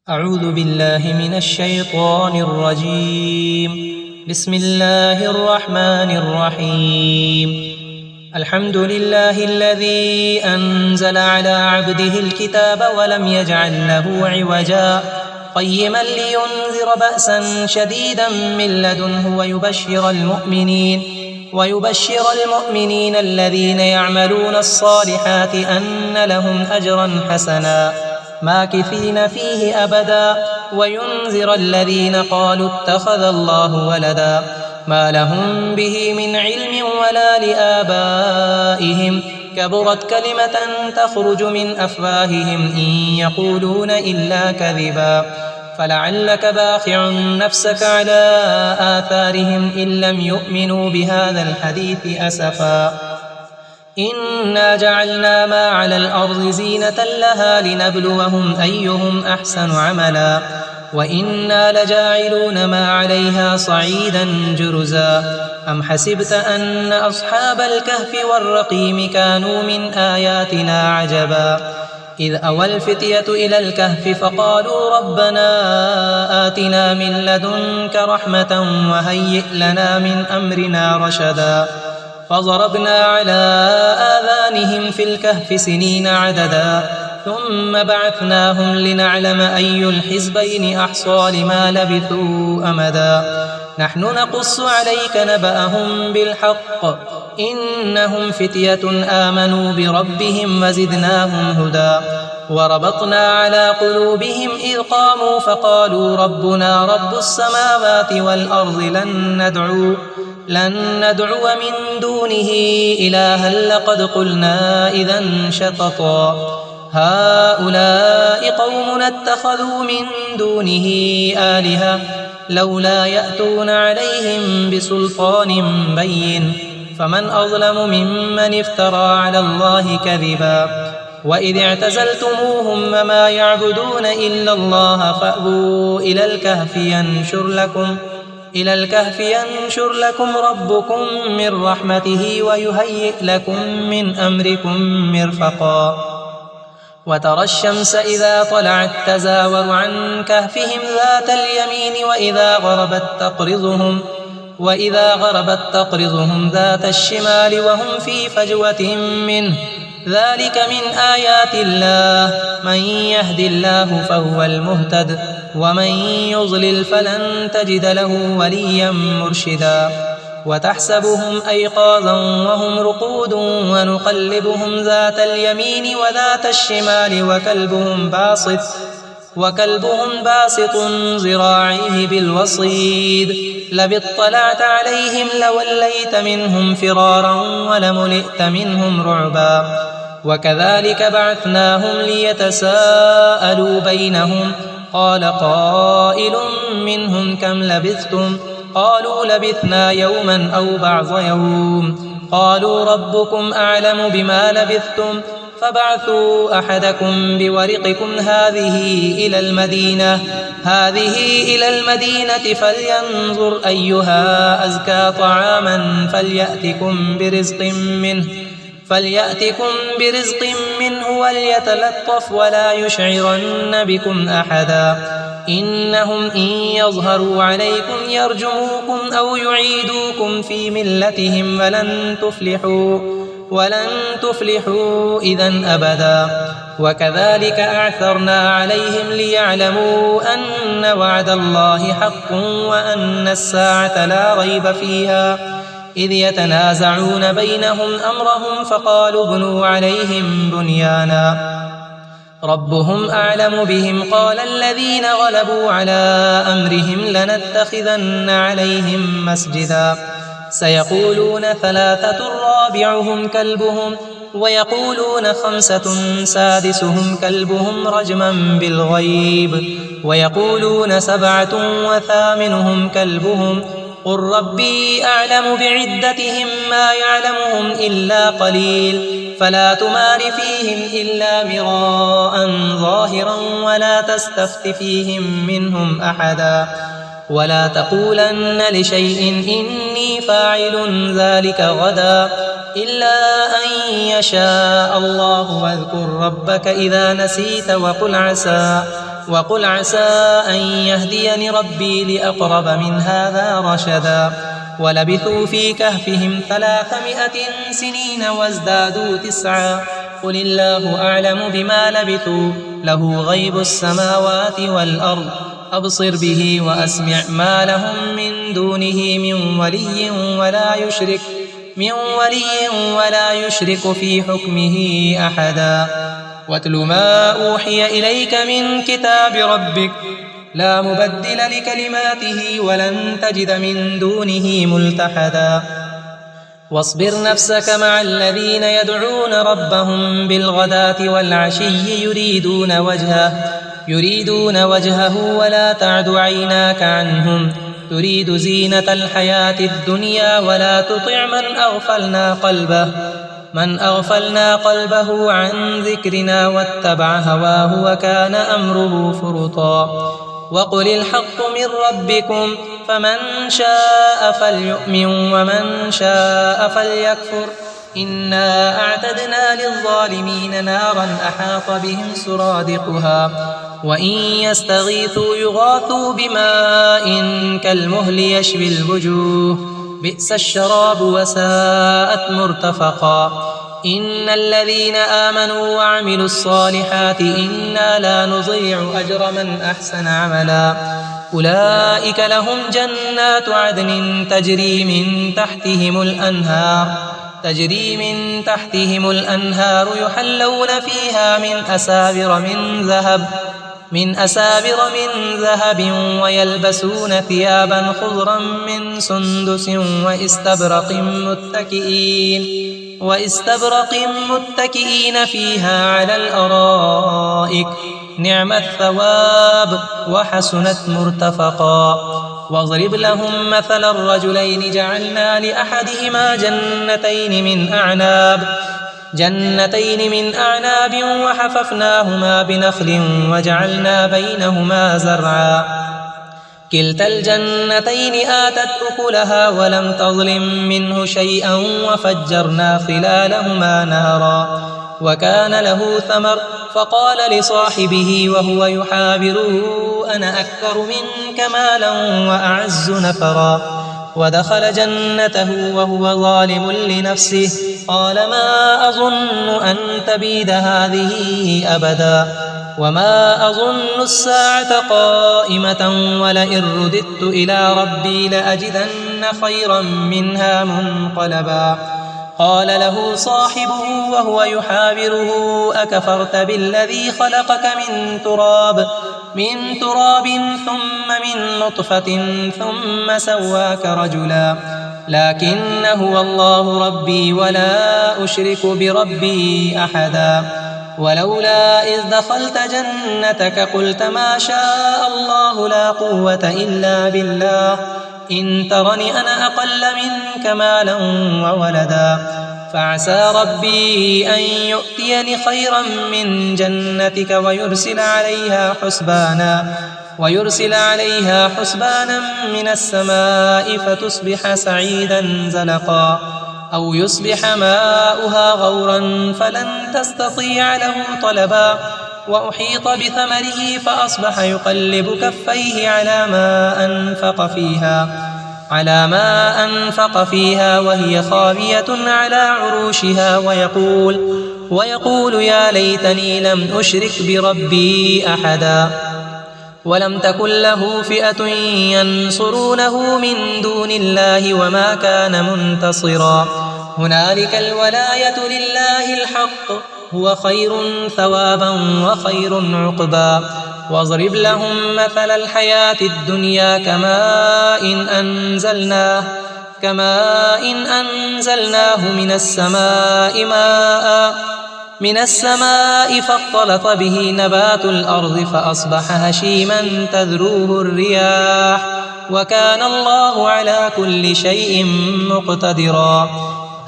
أعوذ بالله من الشيطان الرجيم. بسم الله الرحمن الرحيم. الحمد لله الذي أنزل على عبده الكتاب ولم يجعل له عوجا قيما لينذر بأسا شديدا من لدنه ويبشر المؤمنين الذين يعملون الصالحات أن لهم أجرا حسنا ماكثين فيه أبدا وينذر الذين قالوا اتخذ الله ولدا ما لهم به من علم ولا لآبائهم كبرت كلمة تخرج من أفواههم إن يقولون إلا كذبا فلعلك باخع نفسك على آثارهم إن لم يؤمنوا بهذا الحديث أسفا إنا جعلنا ما على الأرض زينة لها لنبلوهم أيهم أحسن عملا وإنا لجاعلون ما عليها صعيدا جرزا أم حسبت أن أصحاب الكهف والرقيم كانوا من آياتنا عجبا إذ أوى الفتية إلى الكهف فقالوا ربنا آتنا من لدنك رحمة وهيئ لنا من أمرنا رشدا فضربنا على آذانهم في الكهف سنين عددا ثم بعثناهم لنعلم أي الحزبين أحصى لما لبثوا أمدا نحن نقص عليك نبأهم بالحق إنهم فتية آمنوا بربهم وزدناهم هدى وربطنا على قلوبهم إذ قاموا فقالوا ربنا رب السماوات والأرض لن ندعو من دونه إلها لقد قلنا إذا شططا هؤلاء قومنا اتخذوا من دونه آلهة لولا يأتون عليهم بسلطان بين فمن أظلم ممن افترى على الله كذبا وإذ اعتزلتموهم وما يعبدون إلا الله فأووا إلى الكهف ينشر لكم ربكم من رحمته ويهيئ لكم من أمركم مرفقا وترى الشمس إذا طلعت تزاور عن كهفهم ذات اليمين وإذا غربت تقرضهم ذات الشمال وهم في فجوة منه ذلك من آيات الله من يهد الله فهو المهتد ومن يضلل فلن تجد له وليا مرشدا وتحسبهم أيقاظا وهم رقود ونقلبهم ذات اليمين وذات الشمال وكلبهم باسط ذراعيه بالوصيد لو اطلعت عليهم لوليت منهم فرارا ولملئت منهم رعبا وكذلك بعثناهم ليتساءلوا بينهم قال قائل منهم كم لبثتم قالوا لبثنا يوما أو بعض يوم قالوا ربكم أعلم بما لبثتم فابعثوا أحدكم بورقكم هذه إلى المدينة فلينظر أيها أزكى طعاما فليأتكم برزق منه وليتلطف ولا يشعرن بكم أحدا إنهم إن يظهروا عليكم يرجموكم أو يعيدوكم في ملتهم ولن تفلحوا إذن أبدا وكذلك أعثرنا عليهم ليعلموا أن وعد الله حق وأن الساعة لا ريب فيها إذ يتنازعون بينهم أمرهم فقالوا ابنوا عليهم بنيانا ربهم أعلم بهم قال الذين غلبوا على أمرهم لنتخذن عليهم مسجدا سيقولون 3 رابعهم كلبهم ويقولون 5 سادسهم كلبهم رجما بالغيب ويقولون 7 وثامنهم كلبهم قل ربي أعلم بعدتهم ما يعلمهم إلا قليل فلا تمار فيهم إلا مراء ظاهرا ولا تستفت فيهم منهم أحدا ولا تقولن لشيء إني فاعل ذلك غدا إلا أن يشاء الله واذكر ربك إذا نسيت وقل عسى أن يهديني ربي لأقرب من هذا رشدا ولبثوا في كهفهم 300 سنين وازدادوا 9 قل الله أعلم بما لبثوا له غيب السماوات والأرض أبصر به وأسمع ما لهم من دونه من ولي ولا يشرك في حكمه أحدا واتل ما أوحي إليك من كتاب ربك لا مبدل لكلماته ولن تجد من دونه ملتحدا واصبر نفسك مع الذين يدعون ربهم بالغداة والعشي يريدون وجهه ولا تعد عيناك عنهم تريد زينة الحياة الدنيا ولا تطع من أغفلنا قلبه عن ذكرنا واتبع هواه وكان أمره فرطا وقل الحق من ربكم فمن شاء فليؤمن ومن شاء فليكفر إنا أعتدنا للظالمين نارا أحاط بهم سرادقها وإن يستغيثوا يغاثوا بماء كالمهل يشوي الوجوه بئس الشراب وساءت مرتفقا إن الذين آمنوا وعملوا الصالحات إنا لا نضيع أجر من أحسن عملا أولئك لهم جنات عدن تجري من تحتهم الأنهار يحلون فيها من أسابر من ذهب ويلبسون ثيابا خضرا من سندس واستبرق متكئين فيها على الأرائك نعم الثواب وحسنت مرتفقا واضرب لهم مثل الرجلين جعلنا لأحدهما جنتين من أعناب وحففناهما بنخل وجعلنا بينهما زرعا كلتا الجنتين آتت أكلها ولم تظلم منه شيئا وفجرنا خلالهما نهرا وكان له ثمر فقال لصاحبه وهو يحاوره أنا أكثر منك مالا وأعز نفرا ودخل جنته وهو ظالم لنفسه قال ما أظن أن تبيد هذه أبدا وما أظن الساعة قائمة ولئن رددت إلى ربي لأجدن خيرا منها منقلبا قال له صاحبه وهو يحاوره أكفرت بالذي خلقك من تراب ثم من نطفة ثم سواك رجلا لكن هو الله ربي ولا أشرك بربي أحدا ولولا إذ دخلت جنتك قلت ما شاء الله لا قوة إلا بالله إن ترني أنا أقل منك مالا وولدا فعسى ربي أن يؤتيني خيرا من جنتك ويرسل عليها حسبانا من السماء فتصبح سعيدا زلقا أو يصبح ماؤها غورا فلن تستطيع له طلبا وأحيط بثمره فأصبح يقلب كفيه على ما أنفق فيها وهي خاوية على عروشها ويقول يا ليتني لم أشرك بربي أحدا ولم تكن له فئة ينصرونه من دون الله وما كان منتصرا هنالك الولاية لله الحق هو خير ثوابا وخير عقبا واضرب لهم مثل الحياة الدنيا كماء إن أنزلناه من السماء فاختلط به نبات الأرض فأصبح هشيما تذروه الرياح وكان الله على كل شيء مقتدرا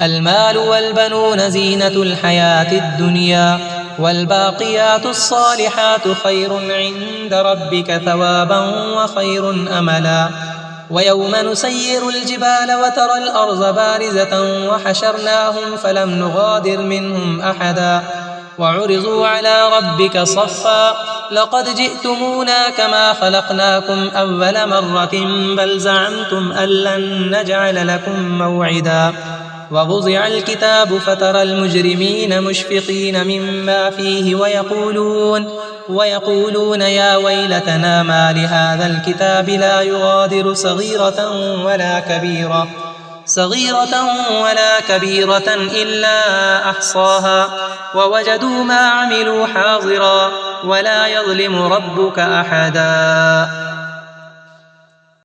المال والبنون زينة الحياة الدنيا والباقيات الصالحات خير عند ربك ثوابا وخير أملا ويوم نسير الجبال وترى الأرض بارزة وحشرناهم فلم نغادر منهم أحدا وعرضوا على ربك صفا لقد جئتمونا كما خلقناكم أول مرة بل زعمتم أن لن نجعل لكم موعدا ووضع الكتاب فترى المجرمين مشفقين مما فيه ويقولون يا ويلتنا ما لهذا الكتاب لا يغادر صغيرة ولا كبيرة إلا أحصاها ووجدوا ما عملوا حاضرا ولا يظلم ربك أحدا.